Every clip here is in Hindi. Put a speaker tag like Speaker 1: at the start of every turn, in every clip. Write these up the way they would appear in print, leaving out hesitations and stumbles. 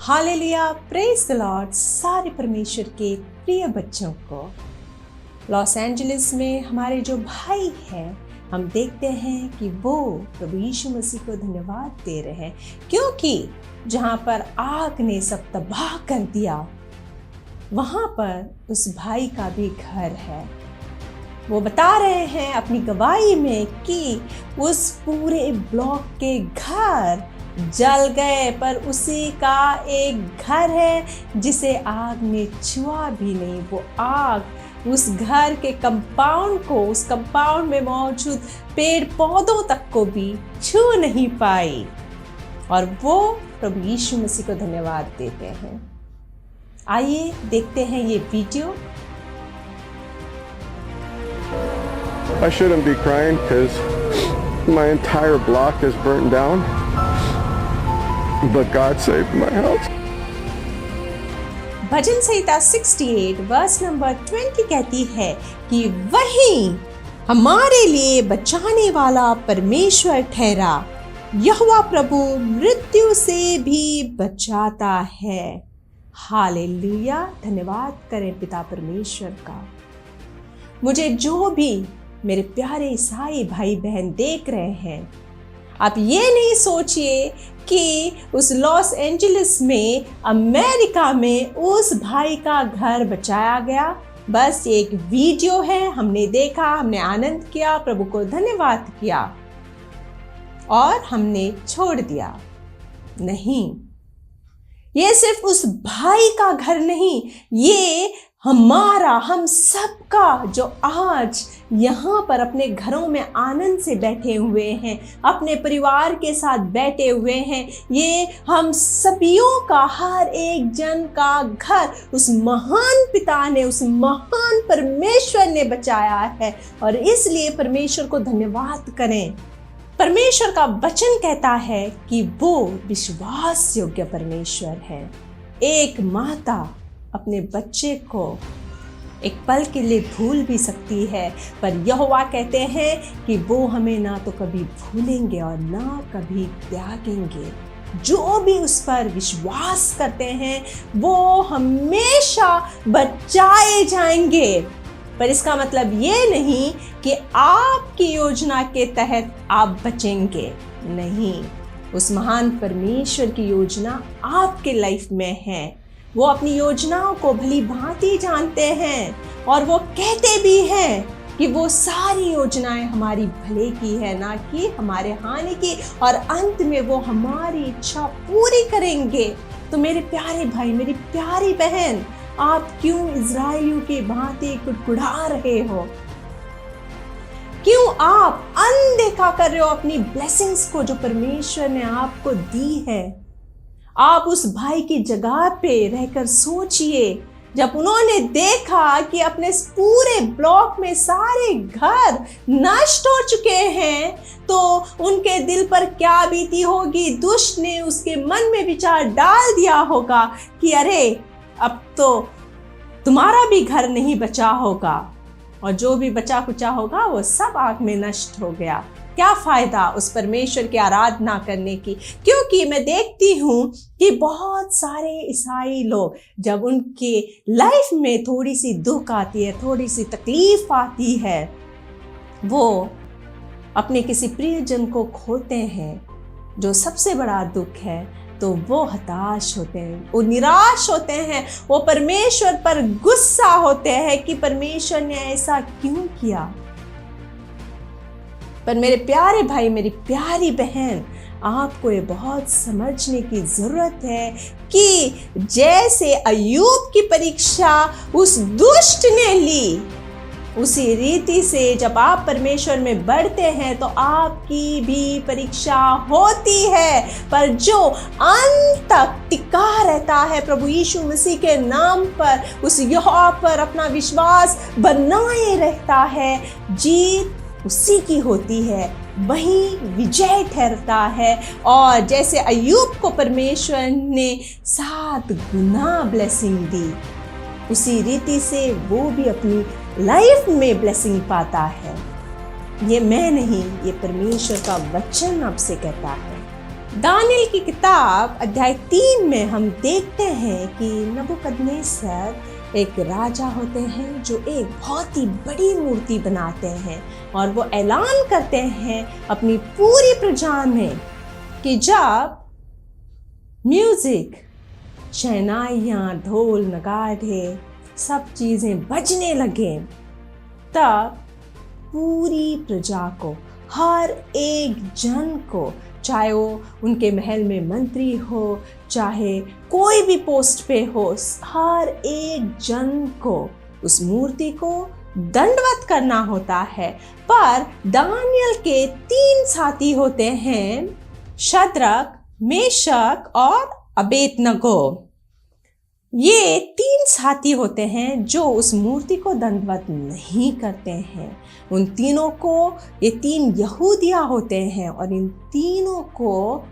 Speaker 1: हालेलुया, प्रेज द लॉर्ड सारे परमेश्वर के प्रिय बच्चों को। लॉस एंजलिस में हमारे जो भाई हैं, हम देखते हैं कि वो प्रभु यीशु मसीह को धन्यवाद दे रहे हैं, क्योंकि जहाँ पर आग ने सब तबाह कर दिया, वहाँ पर उस भाई का भी घर है। वो बता रहे हैं अपनी गवाही में कि उस पूरे ब्लॉक के घर जल गए, पर उसी का एक घर है जिसे आग ने छुआ भी नहीं। वो आग उस घर के कंपाउंड को, उस कंपाउंड में मौजूद पेड़ पौधों तक को भी छू नहीं पाई, और वो प्रभु यीशु मसीह को धन्यवाद देते हैं। आइए देखते हैं ये video.
Speaker 2: I shouldn't be crying because my entire block is burnt down, but God saved my house.
Speaker 1: भजन संहिता 68 वर्स नंबर 20 कहती है कि वही हमारे लिए बचाने वाला परमेश्वर ठहरा, यहोवा प्रभु मृत्यु से भी बचाता है। हालेलुया, धन्यवाद करें पिता परमेश्वर का। मुझे जो भी मेरे प्यारे ईसाई भाई बहन देख रहे हैं, आप ये नहीं सोचिए कि उस लॉस एंजलिस में, अमेरिका में उस भाई का घर बचाया गया। बस ये एक वीडियो है, हमने देखा, हमने आनंद किया, प्रभु को धन्यवाद किया और हमने छोड़ दिया। नहीं, ये सिर्फ उस भाई का घर नहीं, ये हमारा, हम सबका जो आज यहाँ पर अपने घरों में आनंद से बैठे हुए हैं, अपने परिवार के साथ बैठे हुए हैं, ये हम सभियों का, हर एक जन का घर उस महान पिता ने, उस महान परमेश्वर ने बचाया है। और इसलिए परमेश्वर को धन्यवाद करें। परमेश्वर का वचन कहता है कि वो विश्वास योग्य परमेश्वर है। एक माता अपने बच्चे को एक पल के लिए भूल भी सकती है, पर यहोवा कहते हैं कि वो हमें ना तो कभी भूलेंगे और ना कभी त्यागेंगे। जो भी उस पर विश्वास करते हैं वो हमेशा बचाए जाएंगे। पर इसका मतलब ये नहीं कि आपकी योजना के तहत आप बचेंगे। नहीं, उस महान परमेश्वर की योजना आपके लाइफ में है। वो अपनी योजनाओं को भली भांति जानते हैं और वो कहते भी हैं कि वो सारी योजनाएं हमारी भले की है, ना कि हमारे हानि की, और अंत में वो हमारी इच्छा पूरी करेंगे। तो मेरे प्यारे भाई, मेरी प्यारी बहन, आप क्यों इज़राइलियों की भांति कुड़कुड़ा रहे हो? क्यों आप अनदेखा कर रहे हो अपनी ब्लेसिंग्स को जो परमेश्वर ने आपको दी है? आप उस भाई की जगह पे रहकर सोचिए, जब उन्होंने देखा कि अपने पूरे ब्लॉक में सारे घर नष्ट हो चुके हैं, तो उनके दिल पर क्या बीती होगी। दुष्ट ने उसके मन में विचार डाल दिया होगा कि अरे, अब तो तुम्हारा भी घर नहीं बचा होगा, और जो भी बचा कुचा होगा वो सब आग में नष्ट हो गया। क्या फायदा उस परमेश्वर की आराधना करने की? क्योंकि मैं देखती हूँ कि बहुत सारे ईसाई लोग, जब उनके लाइफ में थोड़ी सी दुख आती है, थोड़ी सी तकलीफ आती है, वो अपने किसी प्रियजन को खोते हैं, जो सबसे बड़ा दुख है, तो वो हताश होते हैं, वो निराश होते हैं, वो परमेश्वर पर गुस्सा होते हैं कि परमेश्वर ने ऐसा क्यों किया। पर मेरे प्यारे भाई, मेरी प्यारी बहन, आपको ये बहुत समझने की ज़रूरत है कि जैसे अय्यूब की परीक्षा उस दुष्ट ने ली, उसी रीति से जब आप परमेश्वर में बढ़ते हैं तो आपकी भी परीक्षा होती है। पर जो अंत तक टिका रहता है प्रभु यीशु मसीह के नाम पर, उस यहोवा पर अपना विश्वास बनाए रहता है, जीत उसी की होती है, वही विजय ठहरता है। और जैसे अय्यूब को परमेश्वर ने 7 गुना ब्लेसिंग दी, उसी रीति से वो भी अपनी लाइफ में ब्लेसिंग पाता है। ये मैं नहीं, ये परमेश्वर का वचन आपसे कहता है। दानियेल की किताब अध्याय 3 में हम देखते हैं कि नबूकदनेस्सर एक राजा होते हैं जो एक बहुत ही बड़ी मूर्ति बनाते हैं और वो ऐलान करते हैं अपनी पूरी प्रजा में कि जब म्यूजिक, शहनाइयाँ, ढोल, नगाड़े सब चीज़ें बजने लगे, तब पूरी प्रजा को, हर एक जन को, चाहे वो उनके महल में मंत्री हो, चाहे कोई भी पोस्ट पे हो, हर एक जन को उस मूर्ति को दंडवत करना होता है। पर दानियेल के 3 साथी होते हैं, शद्रक, मेशक और अबेदनगो। ये 3 साथी होते हैं जो उस मूर्ति को दंडवत नहीं करते हैं। उन तीनों को, ये 3 यहूदिया होते हैं और इन तीनों को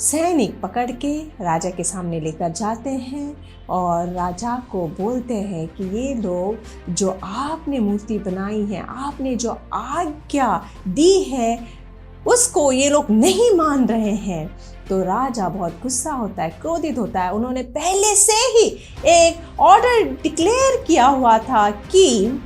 Speaker 1: सैनिक पकड़ के राजा के सामने लेकर जाते हैं और राजा को बोलते हैं कि ये लोग जो आपने मूर्ति बनाई है, आपने जो आज्ञा दी है, उसको ये लोग नहीं मान रहे हैं। तो राजा बहुत गुस्सा होता है, क्रोधित होता है। उन्होंने पहले से ही एक ऑर्डर डिक्लेयर किया हुआ था कि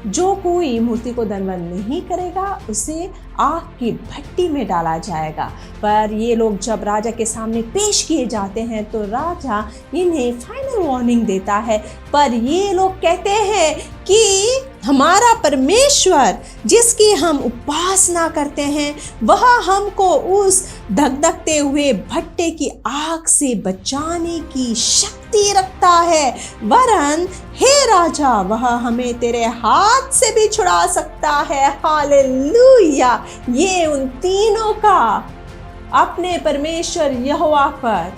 Speaker 1: जो कोई मूर्ति को दंडवत नहीं करेगा उसे आग की भट्टी में डाला जाएगा। पर ये लोग जब राजा के सामने पेश किए जाते हैं तो राजा इन्हें फाइनल वार्निंग देता है, पर ये लोग कहते हैं कि हमारा परमेश्वर जिसकी हम उपासना करते हैं वह हमको उस धगधगते हुए भट्टे की आग से बचाने की शक्ति रखता है, वरन हे राजा वह हमें तेरे हाथ से भी छुड़ा सकता है। हालेलुया। ये उन तीनों का अपने परमेश्वर यहोवा पर,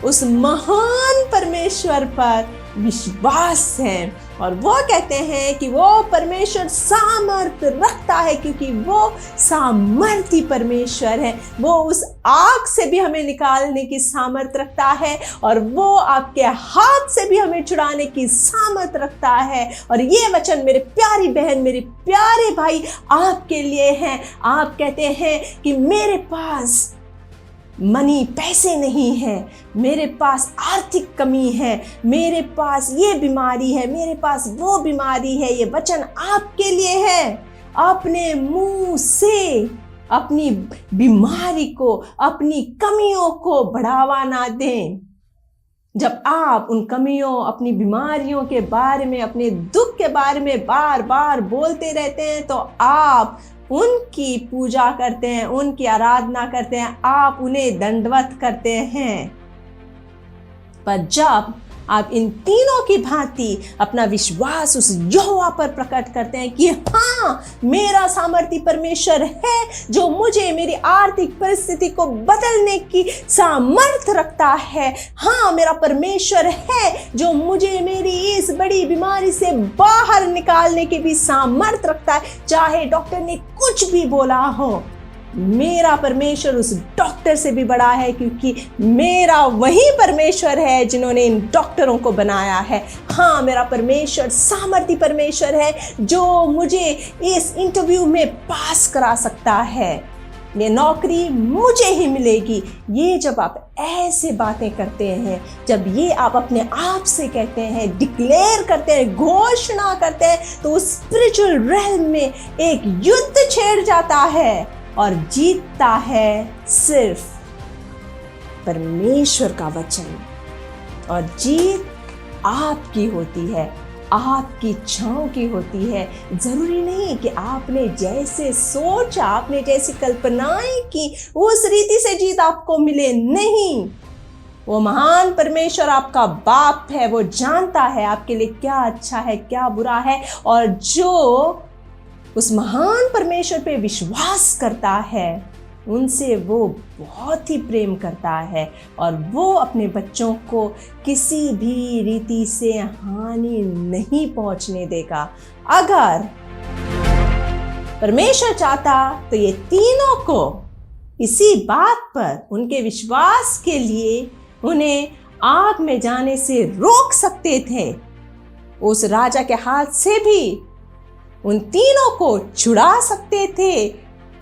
Speaker 1: उस महान परमेश्वर पर विश्वास है और वो कहते हैं कि वो परमेश्वर सामर्थ रखता है, क्योंकि वो सामर्थी परमेश्वर है। वो उस आग से भी हमें निकालने की सामर्थ रखता है और वो आपके हाथ से भी हमें छुड़ाने की सामर्थ रखता है। और ये वचन मेरे प्यारी बहन, मेरे प्यारे भाई आपके लिए हैं। आप कहते हैं कि मेरे पास मनी, पैसे नहीं है, मेरे पास आर्थिक कमी है, मेरे पास ये बीमारी है, मेरे पास वो बीमारी है। ये वचन आपके लिए है। अपने मुंह से अपनी बीमारी को, अपनी कमियों को बढ़ावा ना दें। जब आप उन कमियों, अपनी बीमारियों के बारे में, अपने दुख के बारे में बार बार बोलते रहते हैं तो आप उनकी पूजा करते हैं, उनकी आराधना करते हैं, आप उन्हें दंडवत करते हैं। पर जब आप इन तीनों की भांति अपना विश्वास उस यहोवा पर प्रकट करते हैं कि हाँ, मेरा सामर्थी परमेश्वर है जो मुझे मेरी आर्थिक परिस्थिति को बदलने की सामर्थ रखता है। हाँ, मेरा परमेश्वर है जो मुझे मेरी इस बड़ी बीमारी से बाहर निकालने की भी सामर्थ रखता है। चाहे डॉक्टर ने कुछ भी बोला हो, मेरा परमेश्वर उस डॉक्टर से भी बड़ा है, क्योंकि मेरा वही परमेश्वर है जिन्होंने इन डॉक्टरों को बनाया है। हाँ, मेरा परमेश्वर सामर्थी परमेश्वर है जो मुझे इस इंटरव्यू में पास करा सकता है। ये नौकरी मुझे ही मिलेगी। ये जब आप ऐसे बातें करते हैं, जब ये आप अपने आप से कहते हैं, डिक्लेयर करते हैं, घोषणा करते हैं, तो उस स्पिरिचुअल रेल्म में एक युद्ध छेड़ जाता है और जीतता है सिर्फ परमेश्वर का वचन। और जीत आपकी होती है, आपकी इच्छाओं की होती है। जरूरी नहीं कि आपने जैसे सोचा, आपने जैसी कल्पनाएं की, उस रीति से जीत आपको मिले। नहीं, वो महान परमेश्वर आपका बाप है, वो जानता है आपके लिए क्या अच्छा है, क्या बुरा है। और जो उस महान परमेश्वर पे विश्वास करता है, उनसे वो बहुत ही प्रेम करता है और वो अपने बच्चों को किसी भी रीति से हानि नहीं पहुंचने देगा। अगर परमेश्वर चाहता तो ये तीनों को इसी बात पर, उनके विश्वास के लिए उन्हें आग में जाने से रोक सकते थे। उस राजा के हाथ से भी उन तीनों को छुड़ा सकते थे,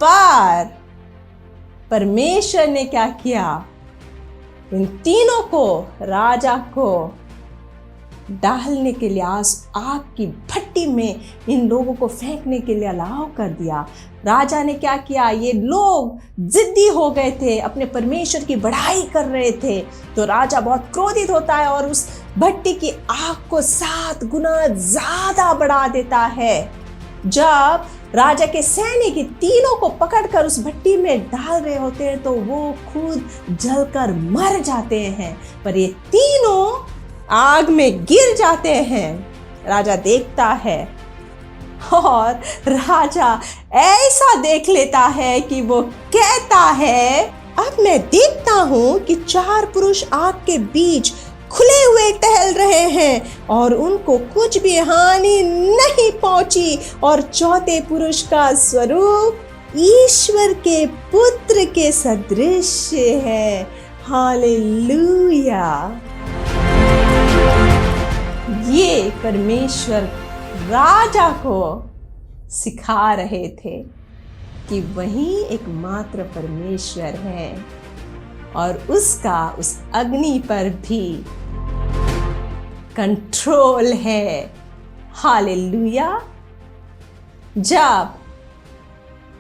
Speaker 1: पर परमेश्वर ने क्या किया, इन तीनों को, राजा को डालने के लिए आग की भट्टी में इन लोगों को फेंकने के लिए अलाउ कर दिया। राजा ने क्या किया, ये लोग जिद्दी हो गए थे, अपने परमेश्वर की बढ़ाई कर रहे थे, तो राजा बहुत क्रोधित होता है और उस भट्टी की आग को 7 गुना ज्यादा बढ़ा देता है। जब राजा के सैनिक तीनों को पकड़कर उस भट्टी में डाल रहे होते हैं तो वो खुद जलकर मर जाते हैं, पर ये तीनों आग में गिर जाते हैं। राजा देखता है और राजा ऐसा देख लेता है कि वो कहता है, अब मैं देखता हूं कि 4 पुरुष आग के बीच खुले हुए टहल रहे हैं और उनको कुछ भी हानि नहीं पहुंची, और चौथे पुरुष का स्वरूप ईश्वर के पुत्र के सदृश है। हालेलुया। ये परमेश्वर राजा को सिखा रहे थे कि वही एकमात्र परमेश्वर है और उसका उस अग्नि पर भी कंट्रोल है। हालेलुया। जब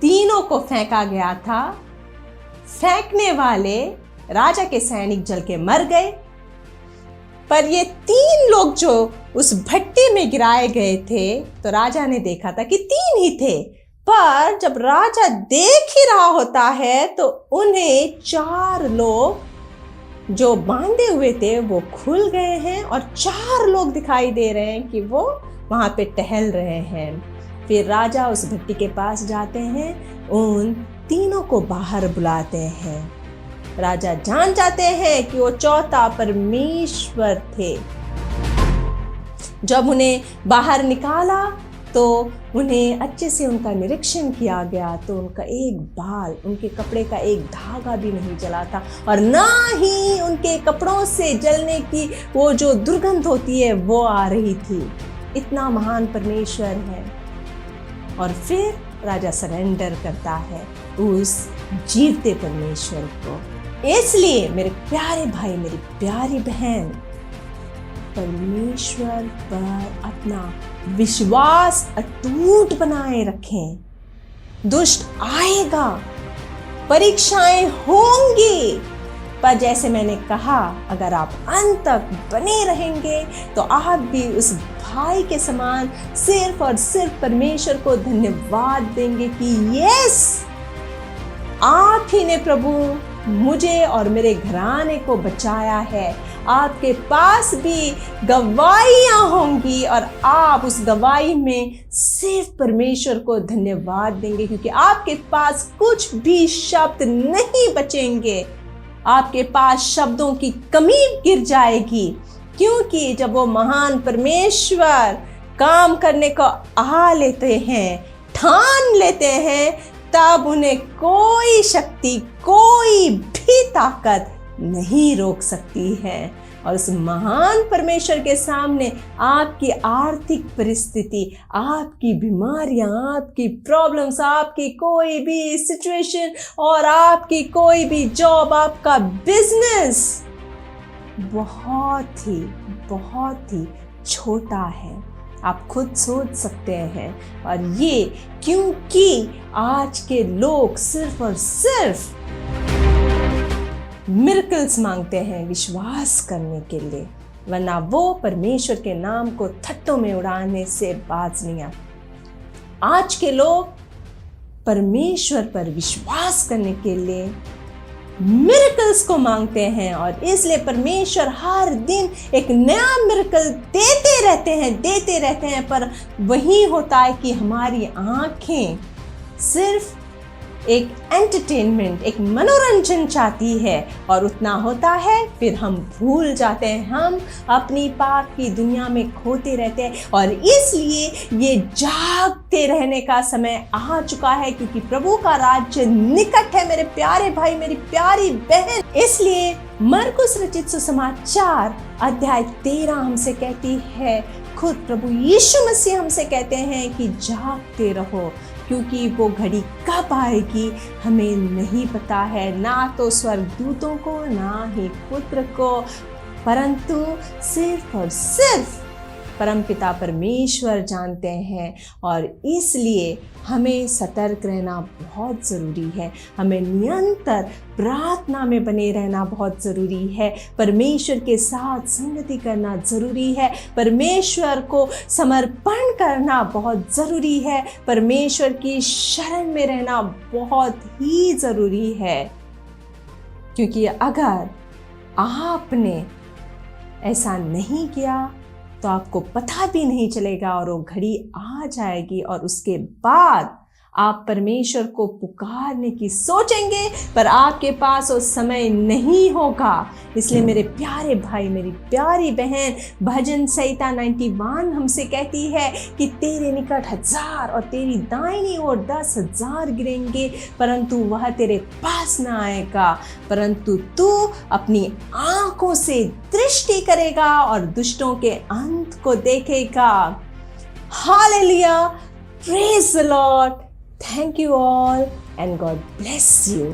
Speaker 1: तीनों को फेंका गया था, फेंकने वाले राजा के सैनिक जल के मर गए, पर ये 3 लोग जो उस भट्टी में गिराए गए थे, तो राजा ने देखा था कि 3 ही थे, पर जब राजा देख ही रहा होता है तो उन्हें 4 लोग जो बांधे हुए थे वो खुल गए हैं और 4 लोग दिखाई दे रहे हैं कि वो वहां पे टहल रहे हैं। फिर राजा उस भट्टी के पास जाते हैं, उन तीनों को बाहर बुलाते हैं। राजा जान जाते हैं कि वो चौथा परमेश्वर थे। जब उन्हें बाहर निकाला तो उन्हें अच्छे से उनका निरीक्षण किया गया, तो उनका एक बाल, उनके कपड़े का एक धागा भी नहीं जला था और ना ही उनके कपड़ों से जलने की वो जो दुर्गंध होती है वो आ रही थी। इतना महान परमेश्वर है। और फिर राजा सरेंडर करता है उस जीवते परमेश्वर को। इसलिए मेरे प्यारे भाई, मेरी प्यारी बहन, परमेश्वर पर अपना विश्वास अटूट बनाए रखें। दुष्ट आएगा, परीक्षाएं होंगी, पर जैसे मैंने कहा, अगर आप अंत तक बने रहेंगे तो आप भी उस भाई के समान सिर्फ और सिर्फ परमेश्वर को धन्यवाद देंगे कि यस, आप ही ने प्रभु मुझे और मेरे घराने को बचाया है। आपके पास भी गवाहियां होंगी और आप उस गवाही में सिर्फ परमेश्वर को धन्यवाद देंगे, क्योंकि आपके पास कुछ भी शब्द नहीं बचेंगे। आपके पास शब्दों की कमी गिर जाएगी, क्योंकि जब वो महान परमेश्वर काम करने को आ लेते हैं, ठान लेते हैं, तब उन्हें कोई शक्ति, कोई भी ताकत नहीं रोक सकती है। और उस महान परमेश्वर के सामने आपकी आर्थिक परिस्थिति, आपकी बीमारियां, आपकी प्रॉब्लम्स, आपकी कोई भी सिचुएशन और आपकी कोई भी जॉब, आपका बिजनेस बहुत ही छोटा है। आप खुद सोच सकते हैं। और ये क्योंकि आज के लोग सिर्फ और सिर्फ मिरेकल्स मांगते हैं विश्वास करने के लिए, वरना वो परमेश्वर के नाम को थट्टों में उड़ाने से बाज नहीं आते। आज के लोग परमेश्वर पर विश्वास करने के लिए मिरेकल्स को मांगते हैं, और इसलिए परमेश्वर हर दिन एक नया मिरेकल देते रहते हैं। पर वही होता है कि हमारी आंखें सिर्फ एक एंटरटेनमेंट, एक मनोरंजन चाहती है, और उतना होता है, फिर हम भूल जाते हैं, हम अपनी पाप की दुनिया में खोते रहते हैं। और इसलिए ये जागते रहने का समय आ चुका है, क्योंकि प्रभु का राज्य निकट है मेरे प्यारे भाई, मेरी प्यारी बहन। इसलिए मरकुस रचित सुसमाचार अध्याय 13 हमसे कहती है, खुद प्रभु यीशु मसीह हमसे कहते हैं कि जागते रहो, क्योंकि वो घड़ी कब आएगी हमें नहीं पता है, ना तो स्वर्गदूतों को ना ही पुत्र को, परंतु सिर्फ और सिर्फ परमपिता परमेश्वर जानते हैं। और इसलिए हमें सतर्क रहना बहुत ज़रूरी है, हमें निरंतर प्रार्थना में बने रहना बहुत ज़रूरी है, परमेश्वर के साथ संगति करना ज़रूरी है, परमेश्वर को समर्पण करना बहुत ज़रूरी है, परमेश्वर की शरण में रहना बहुत ही ज़रूरी है। क्योंकि अगर आपने ऐसा नहीं किया तो आपको पता भी नहीं चलेगा और वो घड़ी आ जाएगी और उसके बाद आप परमेश्वर को पुकारने की सोचेंगे, पर आपके पास वो समय नहीं होगा। इसलिए मेरे प्यारे भाई, मेरी प्यारी बहन, भजन संहिता 91 हमसे कहती है कि तेरे निकट 1000 और तेरी दाहिनी ओर 10,000 गिरेंगे, परंतु वह तेरे पास न आएगा, परंतु तू अपनी आंखों से दृष्टि करेगा और दुष्टों के अंत को देखेगा। Hallelujah, praise the Lord. Thank you all and God bless you.